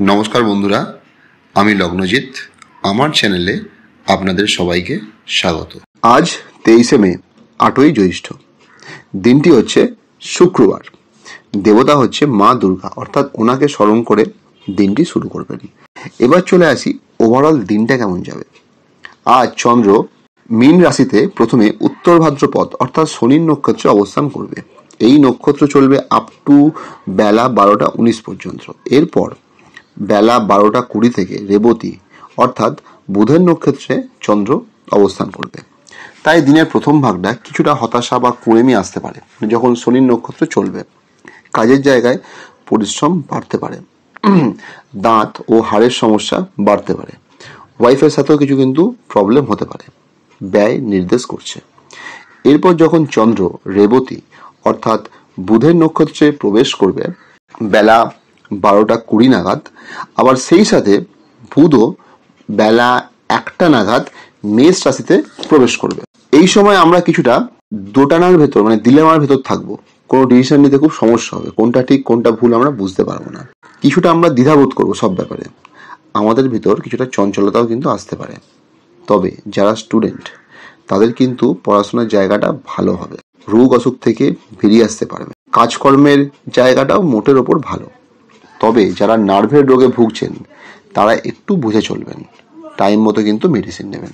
নমস্কার বন্ধুরা, আমি লগ্নজিৎ। আমার চ্যানেলে আপনাদের সবাইকে স্বাগত। আজ 23শে মে, 8ই জ্যৈষ্ঠ। দিনটি হচ্ছে শুক্রবার। দেবতা হচ্ছে মা দুর্গা, অর্থাৎ ওনাকে স্মরণ করে দিনটি শুরু করবেন। এবার চলে আসি ওভারঅল দিনটা কেমন যাবে। আজ চন্দ্র মীন রাশিতে প্রথমে উত্তর ভাদ্রপদ অর্থাৎ শনির নক্ষত্রে অবস্থান করবে। এই নক্ষত্র চলবে আপ টু বেলা 12টা 19 পর্যন্ত। এরপর বেলা 12টা 20 থেকে রেবতী অর্থাৎ বুধের নক্ষত্রে চন্দ্র অবস্থান করবে। তাই দিনের প্রথম ভাগটা কিছুটা হতাশা বা কুড়েমি আসতে পারে। যখন শনির নক্ষত্র চলবে, কাজের জায়গায় পরিশ্রম বাড়তে পারে, দাঁত ও হাড়ের সমস্যা বাড়তে পারে, ওয়াইফের সাথেও কিছু কিন্তু প্রবলেম হতে পারে, ব্যয় নির্দেশ করছে। এরপর যখন চন্দ্র রেবতী অর্থাৎ বুধের নক্ষত্রে প্রবেশ করবে বেলা 12টা 20 নাগাদ, আবার সেই সাথে বুধও বেলা 1টা নাগাদ মেষ রাশিতে প্রবেশ করবে। এই সময় আমরা কিছুটা দোটানার ভেতর মানে দিলেমার ভেতর থাকবো। কোনো ডিসিশন নিতে খুব সমস্যা হবে, কোনটা ঠিক কোনটা ভুল আমরা বুঝতে পারবো না। কিছুটা আমরা দ্বিধাবোধ করবো সব ব্যাপারে। আমাদের ভিতর কিছুটা চঞ্চলতাও কিন্তু আসতে পারে। তবে যারা স্টুডেন্ট তাদের কিন্তু পড়াশোনার জায়গাটা ভালো হবে, রোগ অসুখ থেকে বেরিয়ে আসতে পারবে, কাজকর্মের জায়গাটাও মোটের ওপর ভালো। তবে যারা নার্ভের রোগে ভুগছেন তারা একটু বুঝে চলবেন, টাইম মতো কিন্তু মেডিসিন নেবেন।